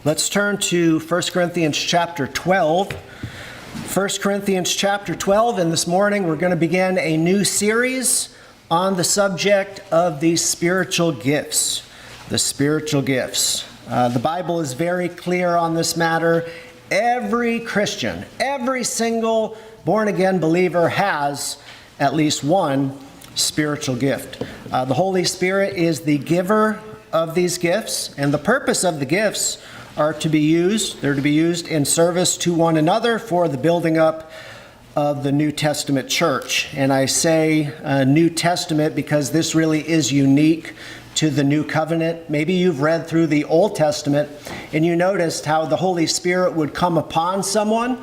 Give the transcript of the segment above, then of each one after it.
Let's turn to 1 Corinthians chapter 12. 1 Corinthians chapter 12, and this morning we're going to begin a new series on the subject of the spiritual gifts. The spiritual gifts. The Bible is very clear on this matter. Every Christian, every single born-again believer has at least one spiritual gift. The Holy Spirit is the giver of these gifts, and the purpose of the gifts they're to be used in service to one another for the building up of the New Testament church. And I say New Testament because this really is unique to the New Covenant. Maybe you've read through the Old Testament and you noticed how the Holy Spirit would come upon someone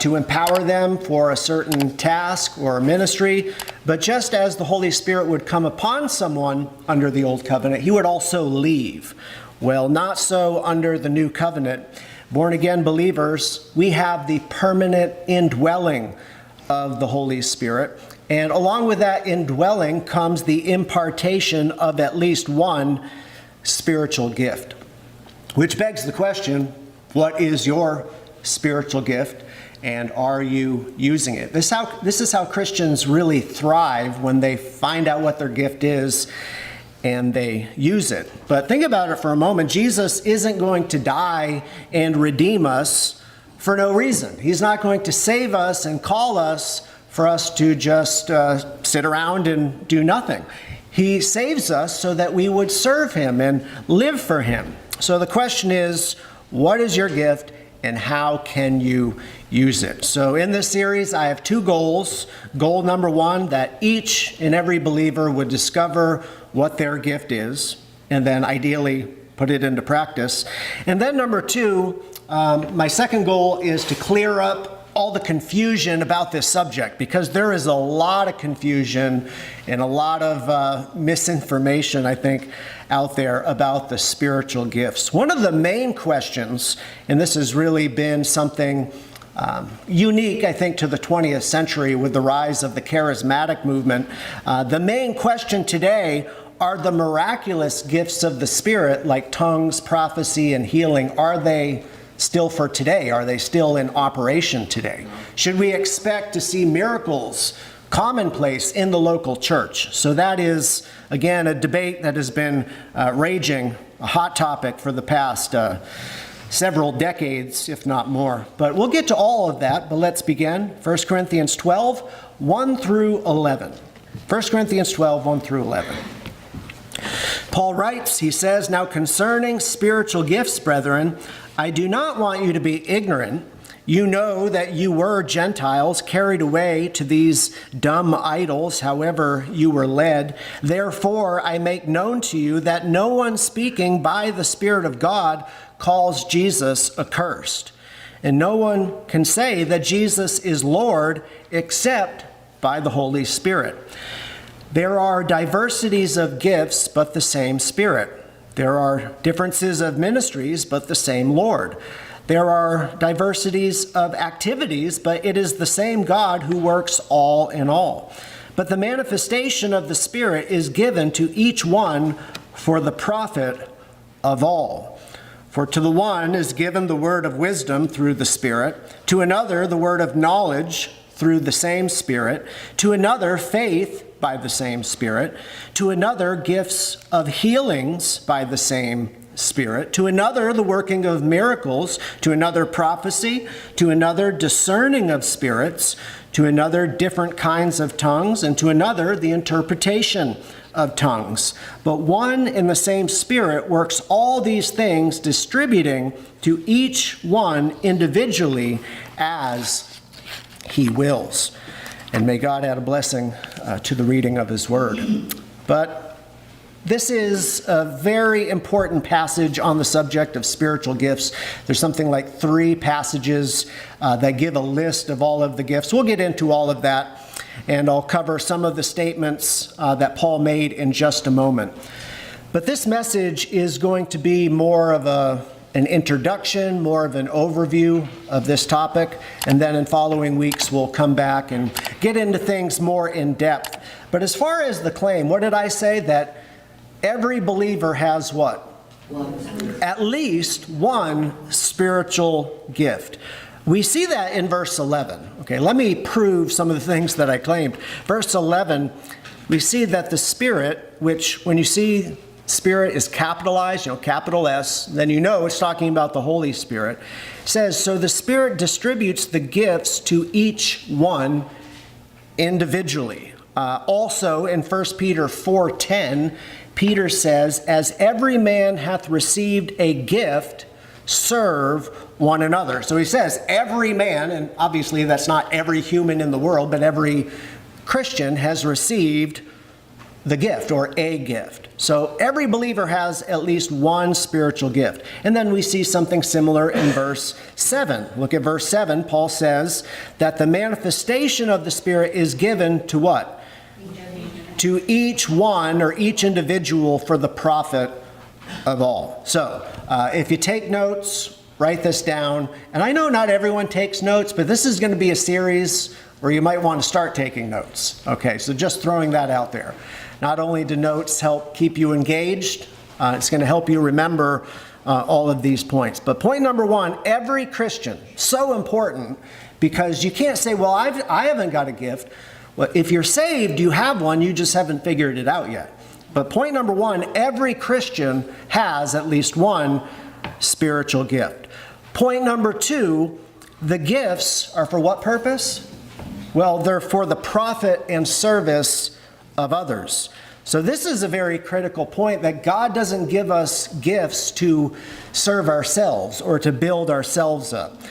to empower them for a certain task or ministry. But just as the Holy Spirit would come upon someone under the Old Covenant, he would also leave. Well, not so under the New Covenant. Born-again believers, we have the permanent indwelling of the Holy Spirit. And along with that indwelling comes the impartation of at least one spiritual gift. Which begs the question, what is your spiritual gift? And are you using it? This is how Christians really thrive, when they find out what their gift is and they use it. But think about it for a moment. Jesus isn't going to die and redeem us for no reason. He's not going to save us and call us for us to just sit around and do nothing. He saves us so that we would serve him and live for him. So the question is, what is your gift and how can you use it? So in this series, I have two goals. Goal number one, that each and every believer would discover what their gift is, and then ideally put it into practice. And then number two, my second goal is to clear up all the confusion about this subject, because there is a lot of confusion and a lot of misinformation, I think, out there about the spiritual gifts. One of the main questions, and this has really been something unique, I think, to the 20th century with the rise of the Charismatic movement. The main question today: are the miraculous gifts of the Spirit, like tongues, prophecy, and healing, are they still for today? Are they still in operation today? Should we expect to see miracles commonplace in the local church? So that is, again, a debate that has been raging, a hot topic for the past several decades, if not more. But we'll get to all of that, but let's begin. 1 Corinthians 12, 1 through 11. 1 Corinthians 12, 1 through 11. Paul writes, he says, "Now concerning spiritual gifts, brethren, I do not want you to be ignorant. You know that you were Gentiles, carried away to these dumb idols, however you were led. Therefore I make known to you that no one speaking by the Spirit of God calls Jesus accursed. And no one can say that Jesus is Lord except by the Holy Spirit. There are diversities of gifts, but the same Spirit. There are differences of ministries, but the same Lord. There are diversities of activities, but it is the same God who works all in all. But the manifestation of the Spirit is given to each one for the profit of all. For to the one is given the word of wisdom through the Spirit, to another the word of knowledge through the same Spirit, to another faith by the same Spirit, to another gifts of healings by the same Spirit, to another the working of miracles, to another prophecy, to another discerning of spirits, to another different kinds of tongues, and to another the interpretation of tongues. But one and the same Spirit works all these things, distributing to each one individually as he wills." And may God add a blessing to the reading of his word. But this is a very important passage on the subject of spiritual gifts. There's something like 3 passages that give a list of all of the gifts. We'll get into all of that, and I'll cover some of the statements that Paul made in just a moment. But this message is going to be more of an introduction, more of an overview of this topic, and then in following weeks we'll come back and get into things more in depth. But as far as the claim, what did I say? That every believer has what? At least one spiritual gift. We see that in verse 11. Okay, let me prove some of the things that I claimed. Verse 11, we see that the Spirit, which when you see Spirit is capitalized, capital S, then you know it's talking about the Holy Spirit. It says, so the Spirit distributes the gifts to each one individually. Also in 1 Peter 4:10, Peter says, as every man hath received a gift, serve one another. So he says every man, and obviously that's not every human in the world, but every Christian has received the gift or a gift. So every believer has at least one spiritual gift. And then we see something similar in verse 7. Look at verse 7. Paul says that the manifestation of the Spirit is given to what? To each one or each individual for the profit of all. So if you take notes, write this down. And I know not everyone takes notes, but this is going to be a series where you might want to start taking notes. Okay, so just throwing that out there. Not only do notes help keep you engaged, it's going to help you remember all of these points. But point number one, every Christian, so important, because you can't say, well, I haven't got a gift. Well, if you're saved, you have one, you just haven't figured it out yet. But point number one, every Christian has at least one spiritual gift. Point number two, the gifts are for what purpose? Well, they're for the profit and service of others. So this is a very critical point, that God doesn't give us gifts to serve ourselves or to build ourselves up.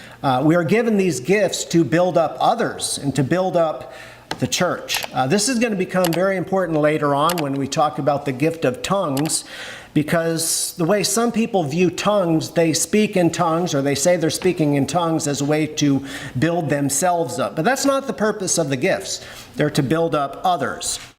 We are given these gifts to build up others and to build up the church. This is going to become very important later on when we talk about the gift of tongues, because the way some people view tongues, they speak in tongues, or they say they're speaking in tongues as a way to build themselves up. But that's not the purpose of the gifts. They're to build up others.